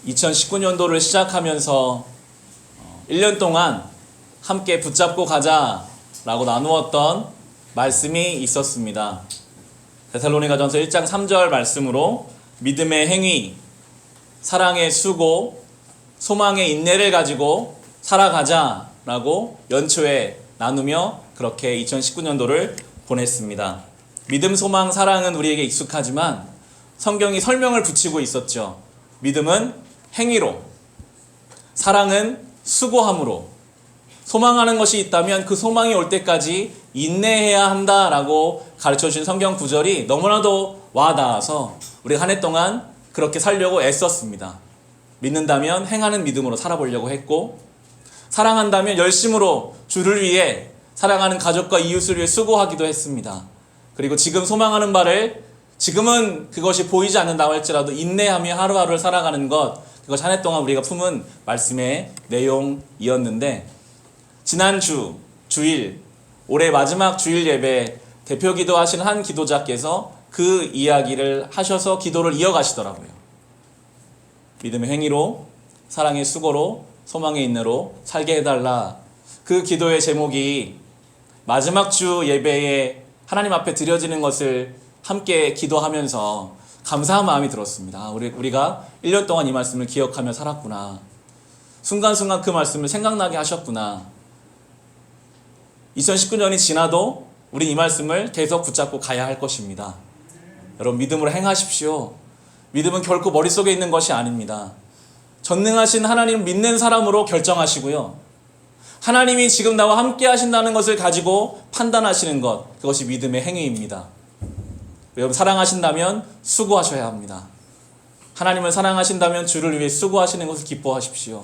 2019년도를 시작하면서 1년 동안 함께 붙잡고 가자라고 나누었던 말씀이 있었습니다. 데살로니가전서 1장 3절 말씀으로 믿음의 행위, 사랑의 수고, 소망의 인내를 가지고 살아가자라고 연초에 나누며 그렇게 2019년도를 보냈습니다. 믿음, 소망, 사랑은 우리에게 익숙하지만 성경이 설명을 붙이고 있었죠. 믿음은 행위로, 사랑은 수고함으로, 소망하는 것이 있다면 그 소망이 올 때까지 인내해야 한다라고 가르쳐주신 성경 구절이 너무나도 와닿아서 우리가 한 해 동안 그렇게 살려고 애썼습니다. 믿는다면 행하는 믿음으로 살아보려고 했고, 사랑한다면 열심으로 주를 위해, 사랑하는 가족과 이웃을 위해 수고하기도 했습니다. 그리고 지금 소망하는 바를 지금은 그것이 보이지 않는다고 할지라도 인내하며 하루하루를 살아가는 것, 그것이 한 해 동안 우리가 품은 말씀의 내용이었는데, 지난 주일, 올해 마지막 주일 예배 대표 기도하신 한 기도자께서 그 이야기를 하셔서 기도를 이어가시더라고요. 믿음의 행위로, 사랑의 수고로, 소망의 인내로 살게 해달라. 그 기도의 제목이 마지막 주 예배에 하나님 앞에 드려지는 것을 함께 기도하면서 감사한 마음이 들었습니다. 우리가 1년 동안 이 말씀을 기억하며 살았구나. 순간순간 그 말씀을 생각나게 하셨구나. 2019년이 지나도 우린 이 말씀을 계속 붙잡고 가야 할 것입니다. 여러분, 믿음으로 행하십시오. 믿음은 결코 머릿속에 있는 것이 아닙니다. 전능하신 하나님을 믿는 사람으로 결정하시고요. 하나님이 지금 나와 함께 하신다는 것을 가지고 판단하시는 것, 그것이 믿음의 행위입니다. 여러분, 사랑하신다면 수고하셔야 합니다. 하나님을 사랑하신다면 주를 위해 수고하시는 것을 기뻐하십시오.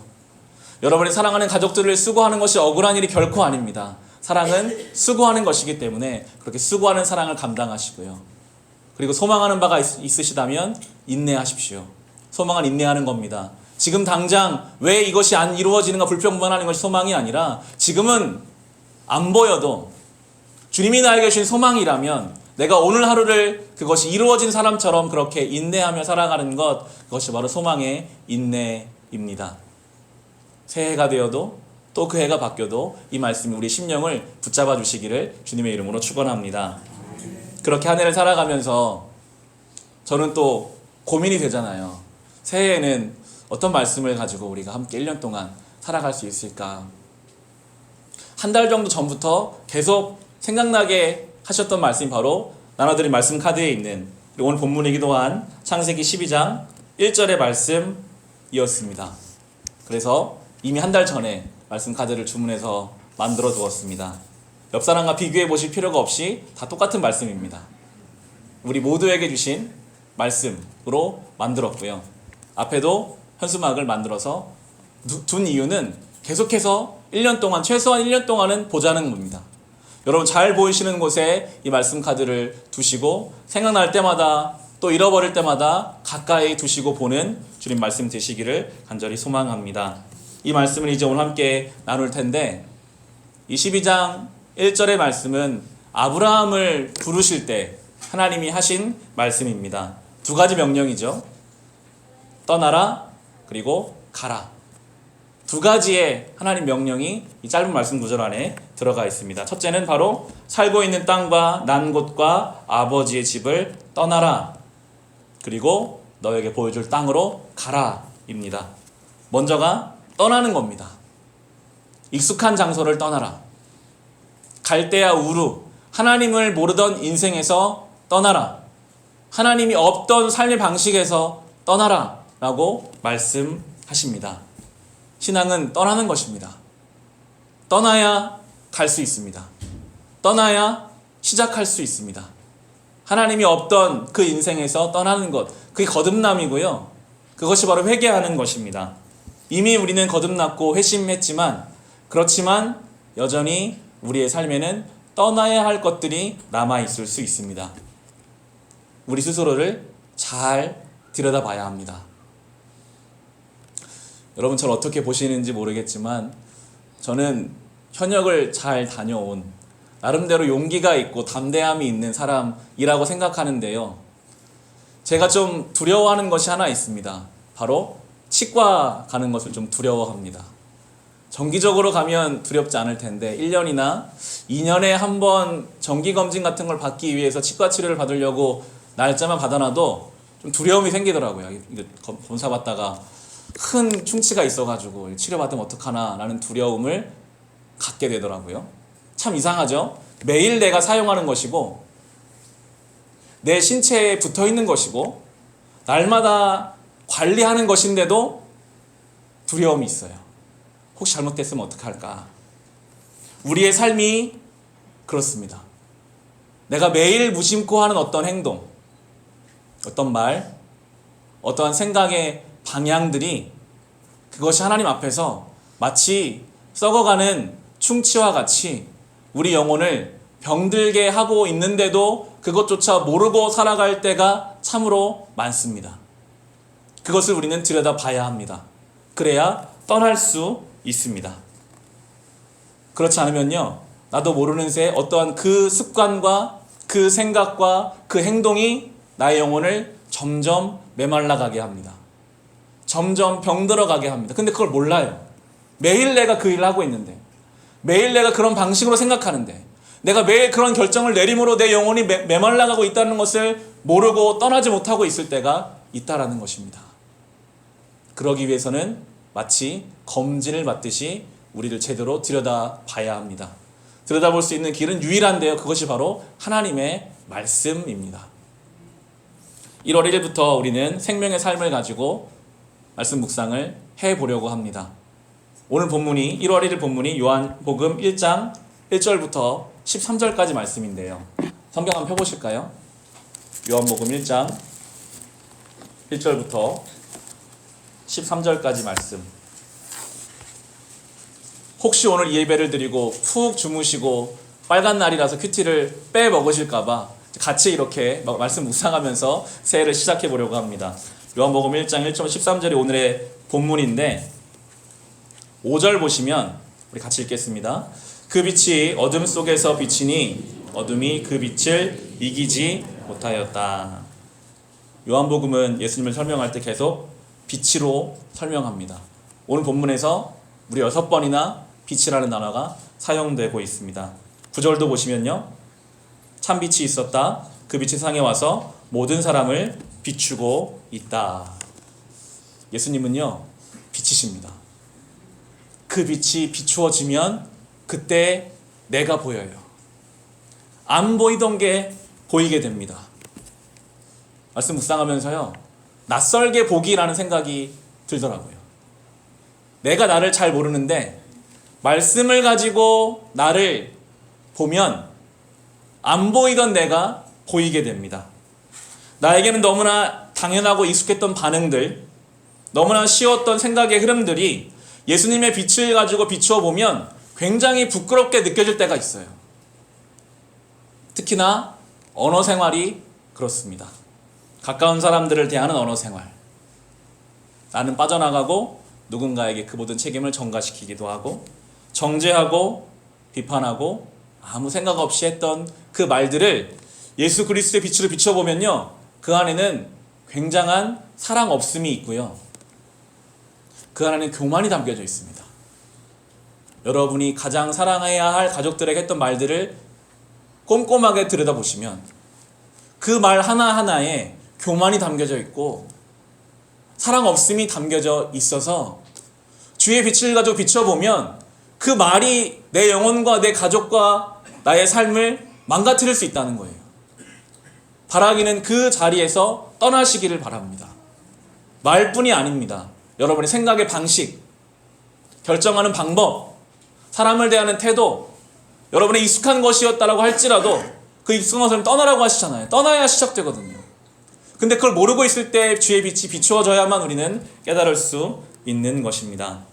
여러분이 사랑하는 가족들을 수고하는 것이 억울한 일이 결코 아닙니다. 사랑은 수고하는 것이기 때문에 그렇게 수고하는 사랑을 감당하시고요. 그리고 소망하는 바가 있으시다면 인내하십시오. 소망은 인내하는 겁니다. 지금 당장 왜 이것이 안 이루어지는가 불평불만하는 것이 소망이 아니라, 지금은 안 보여도 주님이 나에게 주신 소망이라면 내가 오늘 하루를 그것이 이루어진 사람처럼 그렇게 인내하며 살아가는 것, 그것이 바로 소망의 인내입니다. 새해가 되어도 또 그 해가 바뀌어도 이 말씀이 우리 심령을 붙잡아 주시기를 주님의 이름으로 축원합니다. 그렇게 한 해를 살아가면서 저는 또 고민이 되잖아요. 새해에는 어떤 말씀을 가지고 우리가 함께 1년 동안 살아갈 수 있을까? 한 달 정도 전부터 계속 생각나게 하셨던 말씀이 바로 나눠드린 말씀 카드에 있는, 오늘 본문이기도 한 창세기 12장 1절의 말씀이었습니다. 그래서 이미 한 달 전에 말씀 카드를 주문해서 만들어 두었습니다. 옆 사람과 비교해 보실 필요가 없이 다 똑같은 말씀입니다. 우리 모두에게 주신 말씀으로 만들었고요. 앞에도 현수막을 만들어서 둔 이유는 계속해서 1년 동안, 최소한 1년 동안은 보자는 겁니다. 여러분, 잘 보이시는 곳에 이 말씀 카드를 두시고 생각날 때마다, 또 잃어버릴 때마다 가까이 두시고 보는 주님 말씀 되시기를 간절히 소망합니다. 이 말씀을 이제 오늘 함께 나눌 텐데, 이 12장 1절의 말씀은 아브라함을 부르실 때 하나님이 하신 말씀입니다. 두 가지 명령이죠. 떠나라, 그리고 가라. 두 가지의 하나님 명령이 이 짧은 말씀 구절 안에 들어가 있습니다. 첫째는 바로 살고 있는 땅과 난 곳과 아버지의 집을 떠나라, 그리고 너에게 보여줄 땅으로 가라 입니다. 먼저가 떠나는 겁니다. 익숙한 장소를 떠나라. 갈대아 우루, 하나님을 모르던 인생에서 떠나라. 하나님이 없던 삶의 방식에서 떠나라 라고 말씀하십니다. 신앙은 떠나는 것입니다. 떠나야 갈 수 있습니다. 떠나야 시작할 수 있습니다. 하나님이 없던 그 인생에서 떠나는 것, 그게 거듭남이고요. 그것이 바로 회개하는 것입니다. 이미 우리는 거듭났고 회심했지만, 그렇지만 여전히 우리의 삶에는 떠나야 할 것들이 남아있을 수 있습니다. 우리 스스로를 잘 들여다봐야 합니다. 여러분, 저를 어떻게 보시는지 모르겠지만 저는 현역을 잘 다녀온, 나름대로 용기가 있고 담대함이 있는 사람이라고 생각하는데요. 제가 좀 두려워하는 것이 하나 있습니다. 바로 치과 가는 것을 좀 두려워합니다. 정기적으로 가면 두렵지 않을 텐데 1년이나 2년에 한 번 정기검진 같은 걸 받기 위해서 치과 치료를 받으려고 날짜만 받아놔도 좀 두려움이 생기더라고요. 검사 받다가 큰 충치가 있어가지고 치료받으면 어떡하나 라는 두려움을 갖게 되더라고요. 참 이상하죠? 매일 내가 사용하는 것이고 내 신체에 붙어있는 것이고 날마다 관리하는 것인데도 두려움이 있어요. 혹시 잘못됐으면 어떡할까? 우리의 삶이 그렇습니다. 내가 매일 무심코 하는 어떤 행동, 어떤 말, 어떠한 생각의 방향들이 그것이 하나님 앞에서 마치 썩어가는 충치와 같이 우리 영혼을 병들게 하고 있는데도 그것조차 모르고 살아갈 때가 참으로 많습니다. 그것을 우리는 들여다봐야 합니다. 그래야 떠날 수 있습니다. 그렇지 않으면요, 나도 모르는 새에 어떠한 그 습관과 그 생각과 그 행동이 나의 영혼을 점점 메말라가게 합니다. 점점 병들어가게 합니다. 근데 그걸 몰라요. 매일 내가 그 일을 하고 있는데, 매일 내가 그런 방식으로 생각하는데, 내가 매일 그런 결정을 내림으로 내 영혼이 메말라가고 있다는 것을 모르고 떠나지 못하고 있을 때가 있다라는 것입니다. 그러기 위해서는 마치 검진을 받듯이 우리를 제대로 들여다봐야 합니다. 들여다볼 수 있는 길은 유일한데요. 그것이 바로 하나님의 말씀입니다. 1월 1일부터 우리는 생명의 삶을 가지고 말씀 묵상을 해보려고 합니다. 오늘 본문이 1월 1일 본문이 요한복음 1장 1절부터 13절까지 말씀인데요. 성경 한번 펴보실까요? 요한복음 1장 1절부터 13절까지 말씀. 혹시 오늘 예배를 드리고 푹 주무시고 빨간 날이라서 큐티를 빼 먹으실까봐 같이 이렇게 말씀 묵상하면서 새해를 시작해 보려고 합니다. 요한복음 1장 1절 13절이 오늘의 본문인데 5절 보시면 우리 같이 읽겠습니다. 그 빛이 어둠 속에서 비치니 어둠이 그 빛을 이기지 못하였다. 요한복음은 예수님을 설명할 때 계속 빛으로 설명합니다. 오늘 본문에서 무려 6번이나 빛이라는 단어가 사용되고 있습니다. 9절도 보시면요. 참 빛이 있었다. 그 빛이 세상에 와서 모든 사람을 비추고 있다. 예수님은요, 빛이십니다. 그 빛이 비추어지면 그때 내가 보여요. 안 보이던 게 보이게 됩니다. 말씀 묵상하면서요, 낯설게 보기라는 생각이 들더라고요. 내가 나를 잘 모르는데 말씀을 가지고 나를 보면 안 보이던 내가 보이게 됩니다. 나에게는 너무나 당연하고 익숙했던 반응들, 너무나 쉬웠던 생각의 흐름들이 예수님의 빛을 가지고 비추어 보면 굉장히 부끄럽게 느껴질 때가 있어요. 특히나 언어 생활이 그렇습니다. 가까운 사람들을 대하는 언어 생활. 나는 빠져나가고 누군가에게 그 모든 책임을 전가시키기도 하고 정죄하고 비판하고 아무 생각 없이 했던 그 말들을 예수 그리스도의 빛으로 비춰보면요, 그 안에는 굉장한 사랑 없음이 있고요, 그 안에는 교만이 담겨져 있습니다. 여러분이 가장 사랑해야 할 가족들에게 했던 말들을 꼼꼼하게 들여다보시면 그 말 하나하나에 교만이 담겨져 있고 사랑 없음이 담겨져 있어서 주의 빛을 가지고 비춰보면 그 말이 내 영혼과 내 가족과 나의 삶을 망가뜨릴 수 있다는 거예요. 바라기는 그 자리에서 떠나시기를 바랍니다. 말뿐이 아닙니다. 여러분의 생각의 방식, 결정하는 방법, 사람을 대하는 태도, 여러분의 익숙한 것이었다라고 할지라도 그 익숙한 것을 떠나라고 하시잖아요. 떠나야 시작되거든요. 근데 그걸 모르고 있을 때 주의 빛이 비추어져야만 우리는 깨달을 수 있는 것입니다.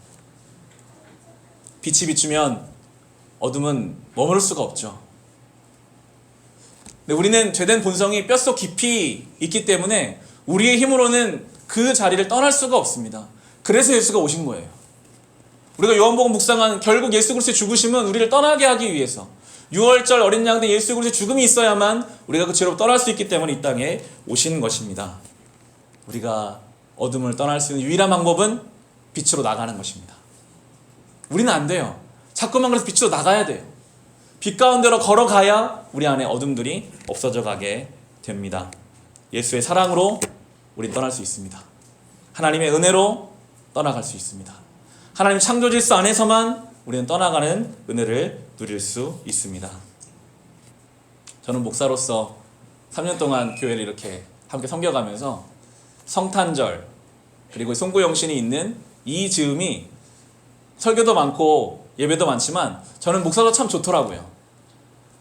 빛이 비추면 어둠은 머무를 수가 없죠. 근데 우리는 죄된 본성이 뼛속 깊이 있기 때문에 우리의 힘으로는 그 자리를 떠날 수가 없습니다. 그래서 예수가 오신 거예요. 우리가 요한복음 묵상한 결국 예수 그리스도의 죽으심은 우리를 떠나게 하기 위해서, 유월절 어린 양된 예수 그리스도의 죽음이 있어야만 우리가 그 죄로 떠날 수 있기 때문에 이 땅에 오신 것입니다. 우리가 어둠을 떠날 수 있는 유일한 방법은 빛으로 나가는 것입니다. 우리는 안 돼요. 자꾸만 그래서 빛으로 나가야 돼요. 빛 가운데로 걸어가야 우리 안에 어둠들이 없어져 가게 됩니다. 예수의 사랑으로 우린 떠날 수 있습니다. 하나님의 은혜로 떠나갈 수 있습니다. 하나님 창조 질서 안에서만 우리는 떠나가는 은혜를 누릴 수 있습니다. 저는 목사로서 3년 동안 교회를 이렇게 함께 섬겨가면서 성탄절 그리고 송구영신이 있는 이 즈음이 설교도 많고 예배도 많지만 저는 목사도 참 좋더라고요.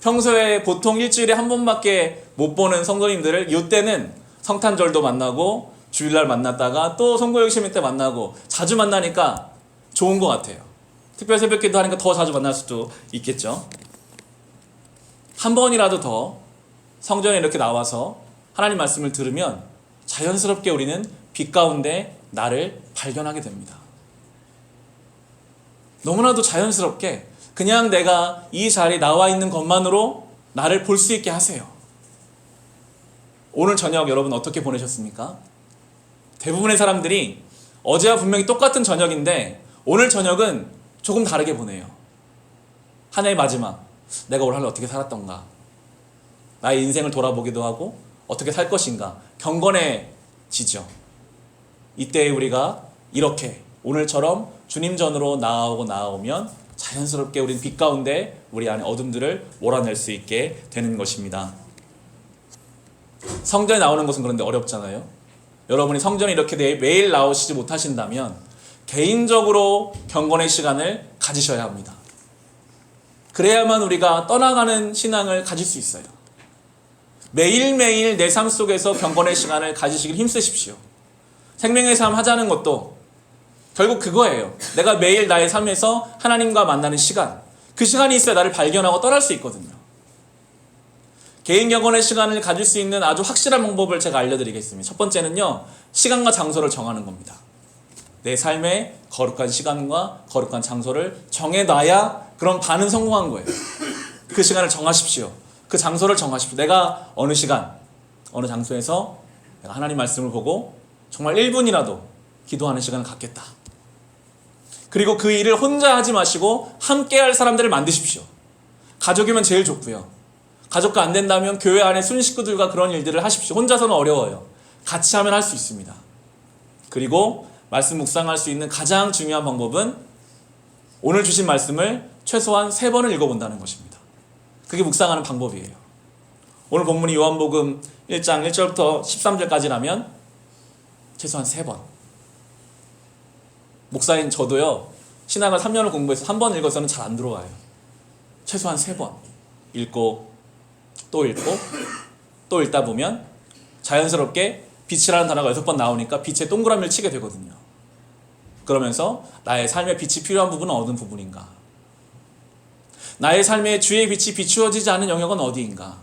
평소에 보통 일주일에 한 번밖에 못 보는 성도님들을 이때는 성탄절도 만나고 주일날 만났다가 또 송구영신 때 만나고 자주 만나니까 좋은 것 같아요. 특별 새벽기도 하니까 더 자주 만날 수도 있겠죠. 한 번이라도 더 성전에 이렇게 나와서 하나님 말씀을 들으면 자연스럽게 우리는 빛 가운데 나를 발견하게 됩니다. 너무나도 자연스럽게 그냥 내가 이 자리에 나와 있는 것만으로 나를 볼 수 있게 하세요. 오늘 저녁 여러분 어떻게 보내셨습니까? 대부분의 사람들이 어제와 분명히 똑같은 저녁인데 오늘 저녁은 조금 다르게 보내요. 한 해의 마지막, 내가 올 한 해 어떻게 살았던가, 나의 인생을 돌아보기도 하고 어떻게 살 것인가 경건해지죠. 이때 우리가 이렇게 오늘처럼 주님 전으로 나아오면 자연스럽게 우리는 빛 가운데 우리 안에 어둠들을 몰아낼 수 있게 되는 것입니다. 성전에 나오는 것은 그런데 어렵잖아요. 여러분이 성전에 이렇게 매일 나오시지 못하신다면 개인적으로 경건의 시간을 가지셔야 합니다. 그래야만 우리가 떠나가는 신앙을 가질 수 있어요. 매일매일 내 삶 속에서 경건의 시간을 가지시길 힘쓰십시오. 생명의 삶 하자는 것도 결국 그거예요. 내가 매일 나의 삶에서 하나님과 만나는 시간, 그 시간이 있어야 나를 발견하고 떠날 수 있거든요. 개인 경건의 시간을 가질 수 있는 아주 확실한 방법을 제가 알려드리겠습니다. 첫 번째는요, 시간과 장소를 정하는 겁니다. 내 삶의 거룩한 시간과 거룩한 장소를 정해놔야 그럼 반은 성공한 거예요. 그 시간을 정하십시오. 그 장소를 정하십시오. 내가 어느 시간, 어느 장소에서 내가 하나님 말씀을 보고 정말 1분이라도 기도하는 시간을 갖겠다. 그리고 그 일을 혼자 하지 마시고 함께 할 사람들을 만드십시오. 가족이면 제일 좋고요. 가족과 안 된다면 교회 안에 순식구들과 그런 일들을 하십시오. 혼자서는 어려워요. 같이 하면 할 수 있습니다. 그리고 말씀 묵상할 수 있는 가장 중요한 방법은 오늘 주신 말씀을 최소한 3번을 읽어본다는 것입니다. 그게 묵상하는 방법이에요. 오늘 본문이 요한복음 1장 1절부터 13절까지라면 최소한 3번. 목사인 저도요, 신학을 3년을 공부해서 한 번 읽어서는 잘 안 들어와요. 최소한 3번 읽고 또 읽고 또 읽다 보면 자연스럽게 빛이라는 단어가 6번 나오니까 빛의 동그라미를 치게 되거든요. 그러면서 나의 삶에 빛이 필요한 부분은 어느 부분인가? 나의 삶에 주의 빛이 비추어지지 않은 영역은 어디인가?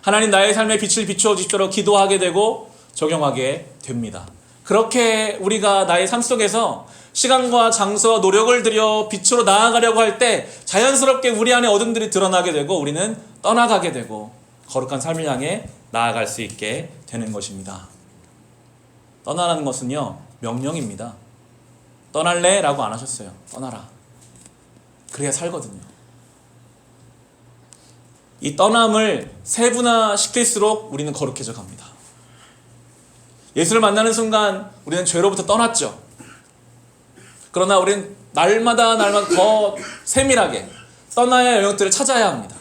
하나님 나의 삶에 빛을 비추어 주십시오라고 기도하게 되고 적용하게 됩니다. 그렇게 우리가 나의 삶 속에서 시간과 장소와 노력을 들여 빛으로 나아가려고 할 때 자연스럽게 우리 안에 어둠들이 드러나게 되고 우리는 떠나가게 되고 거룩한 삶을 향해 나아갈 수 있게 되는 것입니다. 떠나라는 것은요, 명령입니다. 떠날래? 라고 안 하셨어요. 떠나라. 그래야 살거든요. 이 떠남을 세분화시킬수록 우리는 거룩해져 갑니다. 예수를 만나는 순간 우리는 죄로부터 떠났죠. 그러나 우리는 날마다 더 세밀하게 떠나야 영역들을 찾아야 합니다.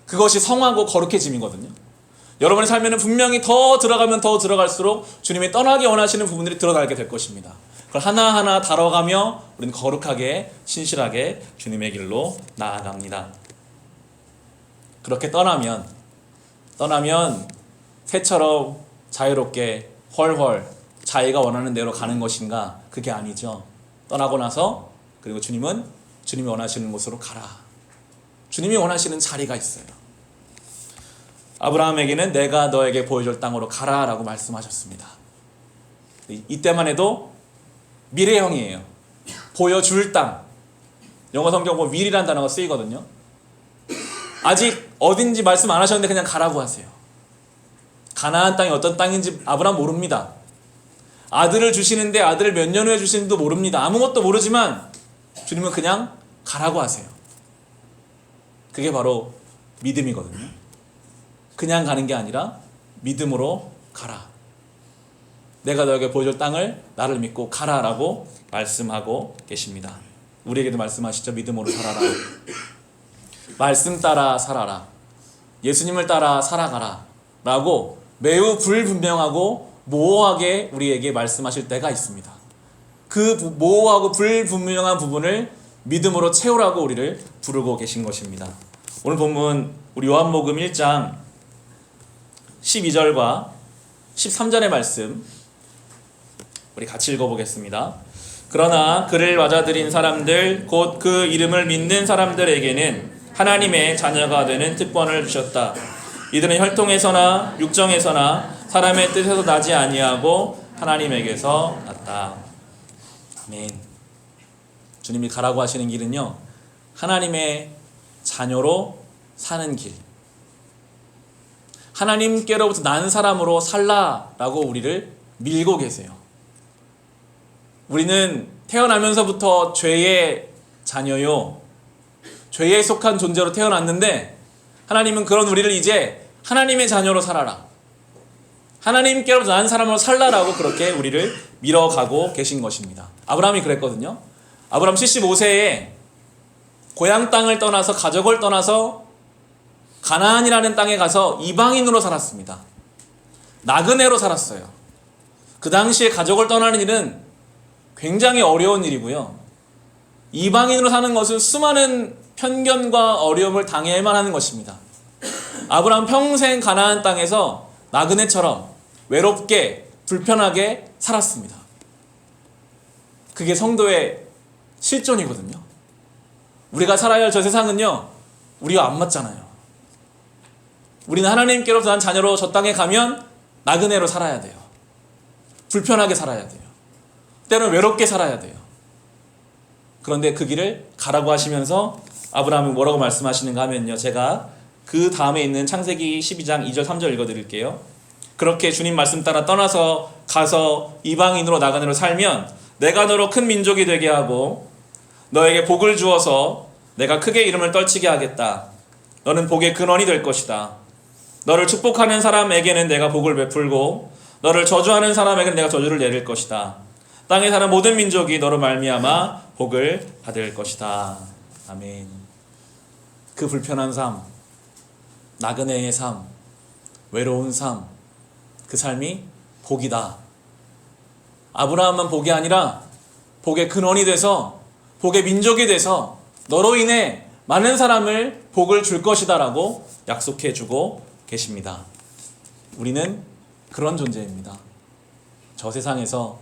그것이 성하고 거룩해짐이거든요. 여러분의 삶에는 분명히 더 들어가면 더 들어갈수록 주님이 떠나기 원하시는 부분들이 드러나게 될 것입니다. 그걸 하나하나 다뤄가며 우리는 거룩하게 신실하게 주님의 길로 나아갑니다. 그렇게 떠나면 새처럼 자유롭게 훨훨 자기가 원하는 대로 가는 것인가? 그게 아니죠. 떠나고 나서 그리고 주님이 원하시는 곳으로 가라. 주님이 원하시는 자리가 있어요. 아브라함에게는 내가 너에게 보여줄 땅으로 가라 라고 말씀하셨습니다. 이때만 해도 미래형이에요. 보여줄 땅. 영어 성경 보면 will이라는 단어가 쓰이거든요. 아직 어딘지 말씀 안 하셨는데 그냥 가라고 하세요. 가나안 땅이 어떤 땅인지 아브라함 모릅니다. 아들을 주시는데 아들을 몇 년 후에 주시는지도 모릅니다. 아무것도 모르지만 주님은 그냥 가라고 하세요. 그게 바로 믿음이거든요. 그냥 가는 게 아니라 믿음으로 가라. 내가 너에게 보여줄 땅을 나를 믿고 가라라고 말씀하고 계십니다. 우리에게도 말씀하시죠. 믿음으로 살아라. 말씀 따라 살아라. 예수님을 따라 살아가라 라고 매우 불분명하고 모호하게 우리에게 말씀하실 때가 있습니다. 그 모호하고 불분명한 부분을 믿음으로 채우라고 우리를 부르고 계신 것입니다. 오늘 본문 우리 요한복음 1장 12절과 13절의 말씀 우리 같이 읽어보겠습니다. 그러나 그를 맞아들인 사람들 곧 그 이름을 믿는 사람들에게는 하나님의 자녀가 되는 특권을 주셨다. 이들은 혈통에서나 육정에서나 사람의 뜻에서 나지 아니하고 하나님에게서 났다. 아멘. 주님이 가라고 하시는 길은요, 하나님의 자녀로 사는 길, 하나님께로부터 난 사람으로 살라라고 우리를 밀고 계세요. 우리는 태어나면서부터 죄의 자녀요, 죄에 속한 존재로 태어났는데 하나님은 그런 우리를 이제 하나님의 자녀로 살아라, 하나님께로부터 난 사람으로 살라라고 그렇게 우리를 밀어가고 계신 것입니다. 아브라함이 그랬거든요. 아브라함 75세에 고향 땅을 떠나서 가족을 떠나서 가나안이라는 땅에 가서 이방인으로 살았습니다. 나그네로 살았어요. 그 당시에 가족을 떠나는 일은 굉장히 어려운 일이고요. 이방인으로 사는 것은 수많은 편견과 어려움을 당해야만 하는 것입니다. 아브라함 평생 가나안 땅에서 나그네처럼 외롭게 불편하게 살았습니다. 그게 성도의 실존이거든요. 우리가 살아야 할 저 세상은요, 우리와 안 맞잖아요. 우리는 하나님께로부터 난 자녀로 저 땅에 가면 나그네로 살아야 돼요. 불편하게 살아야 돼요. 때로는 외롭게 살아야 돼요. 그런데 그 길을 가라고 하시면서 아브라함이 뭐라고 말씀하시는가 하면요, 제가 그 다음에 있는 창세기 12장 2절 3절 읽어드릴게요. 그렇게 주님 말씀 따라 떠나서 가서 이방인으로 나그네로 살면 내가 너로 큰 민족이 되게 하고 너에게 복을 주어서 내가 크게 이름을 떨치게 하겠다. 너는 복의 근원이 될 것이다. 너를 축복하는 사람에게는 내가 복을 베풀고 너를 저주하는 사람에게는 내가 저주를 내릴 것이다. 땅에 사는 모든 민족이 너로 말미암아 복을 받을 것이다. 아멘. 그 불편한 삶, 나그네의 삶, 외로운 삶, 그 삶이 복이다. 아브라함만 복이 아니라 복의 근원이 돼서 복의 민족이 돼서 너로 인해 많은 사람을 복을 줄 것이다 라고 약속해 주고 계십니다. 우리는 그런 존재입니다. 저 세상에서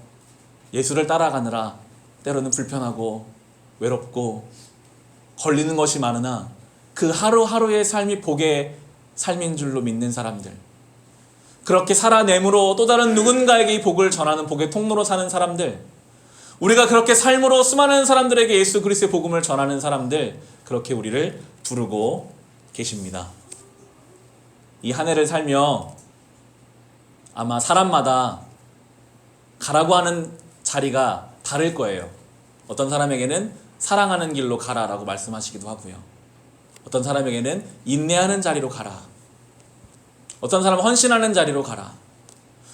예수를 따라가느라 때로는 불편하고 외롭고 걸리는 것이 많으나 그 하루하루의 삶이 복의 삶인 줄로 믿는 사람들, 그렇게 살아내므로 또 다른 누군가에게 이 복을 전하는 복의 통로로 사는 사람들, 우리가 그렇게 삶으로 수많은 사람들에게 예수 그리스도의 복음을 전하는 사람들, 그렇게 우리를 부르고 계십니다. 이 한 해를 살며 아마 사람마다 가라고 하는 자리가 다를 거예요. 어떤 사람에게는 사랑하는 길로 가라라고 말씀하시기도 하고요. 어떤 사람에게는 인내하는 자리로 가라. 어떤 사람은 헌신하는 자리로 가라.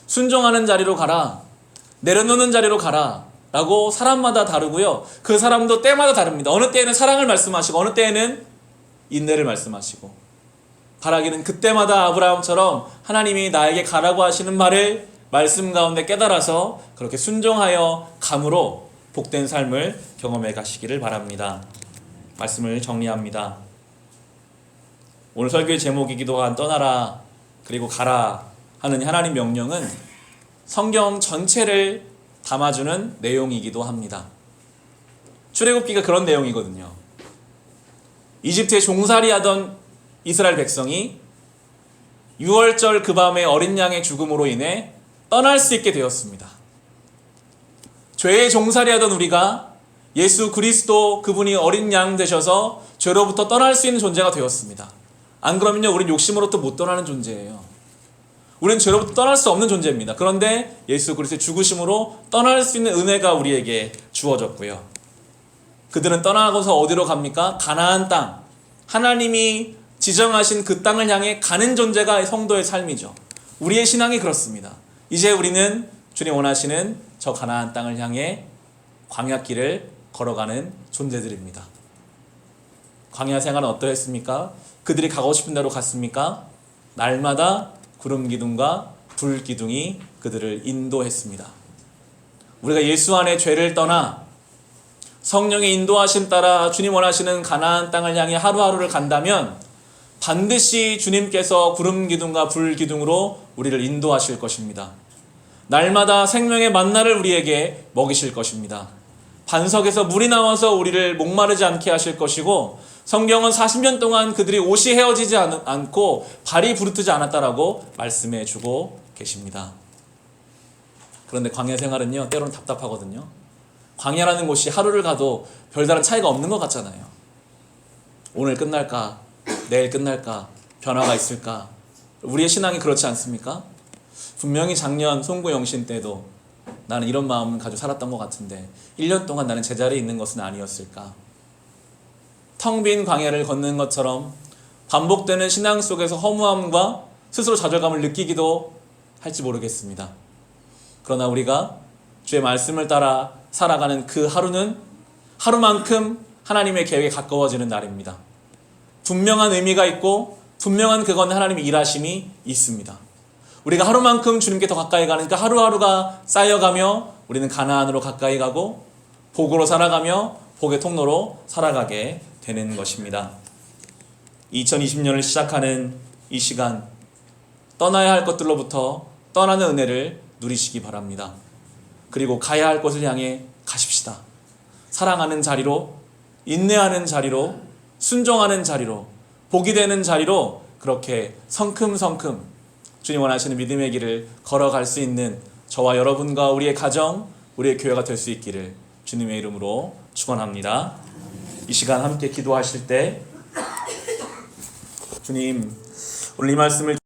순종하는 자리로 가라. 내려놓는 자리로 가라. 라고 사람마다 다르고요. 그 사람도 때마다 다릅니다. 어느 때에는 사랑을 말씀하시고 어느 때에는 인내를 말씀하시고, 바라기는 그때마다 아브라함처럼 하나님이 나에게 가라고 하시는 말을 말씀 가운데 깨달아서 그렇게 순종하여 감으로 복된 삶을 경험해 가시기를 바랍니다. 말씀을 정리합니다. 오늘 설교의 제목이기도 한 떠나라 그리고 가라 하는 하나님 명령은 성경 전체를 담아주는 내용이기도 합니다. 출애굽기가 그런 내용이거든요. 이집트에 종살이하던 이스라엘 백성이 6월절 그 밤에 어린 양의 죽음으로 인해 떠날 수 있게 되었습니다. 죄의 종살이하던 우리가 예수 그리스도 그분이 어린 양 되셔서 죄로부터 떠날 수 있는 존재가 되었습니다. 안 그러면요, 우린 욕심으로부터 못 떠나는 존재예요. 우리는 죄로부터 떠날 수 없는 존재입니다. 그런데 예수 그리스도의 죽으심으로 떠날 수 있는 은혜가 우리에게 주어졌고요. 그들은 떠나고서 어디로 갑니까? 가나안 땅. 하나님이 지정하신 그 땅을 향해 가는 존재가 성도의 삶이죠. 우리의 신앙이 그렇습니다. 이제 우리는 주님 원하시는 저 가나안 땅을 향해 광야길을 걸어가는 존재들입니다. 광야 생활은 어떠했습니까? 그들이 가고 싶은 대로 갔습니까? 날마다 구름 기둥과 불 기둥이 그들을 인도했습니다. 우리가 예수 안에 죄를 떠나 성령의 인도하심 따라 주님 원하시는 가나안 땅을 향해 하루하루를 간다면 반드시 주님께서 구름 기둥과 불 기둥으로 우리를 인도하실 것입니다. 날마다 생명의 만나를 우리에게 먹이실 것입니다. 반석에서 물이 나와서 우리를 목마르지 않게 하실 것이고, 성경은 40년 동안 그들이 옷이 헤어지지 않고 발이 부르트지 않았다라고 말씀해 주고 계십니다. 그런데 광야 생활은요, 때로는 답답하거든요. 광야라는 곳이 하루를 가도 별다른 차이가 없는 것 같잖아요. 오늘 끝날까? 내일 끝날까? 변화가 있을까? 우리의 신앙이 그렇지 않습니까? 분명히 작년 송구영신 때도 나는 이런 마음을 가지고 살았던 것 같은데 1년 동안 나는 제자리에 있는 것은 아니었을까? 텅 빈 광야를 걷는 것처럼 반복되는 신앙 속에서 허무함과 스스로 좌절감을 느끼기도 할지 모르겠습니다. 그러나 우리가 주의 말씀을 따라 살아가는 그 하루는 하루만큼 하나님의 계획에 가까워지는 날입니다. 분명한 의미가 있고 분명한 그건 하나님의 일하심이 있습니다. 우리가 하루만큼 주님께 더 가까이 가니까 하루하루가 쌓여가며 우리는 가나안으로 가까이 가고 복으로 살아가며 복의 통로로 살아가게 되는 것입니다. 2020년을 시작하는 이 시간, 떠나야 할 것들로부터 떠나는 은혜를 누리시기 바랍니다. 그리고 가야 할 곳을 향해 가십시다. 사랑하는 자리로, 인내하는 자리로, 순종하는 자리로, 복이 되는 자리로 그렇게 성큼성큼 주님 원하시는 믿음의 길을 걸어갈 수 있는 저와 여러분과 우리의 가정, 우리의 교회가 될 수 있기를 주님의 이름으로 축원합니다. 이 시간 함께 기도하실 때 주님, 오늘 이 말씀을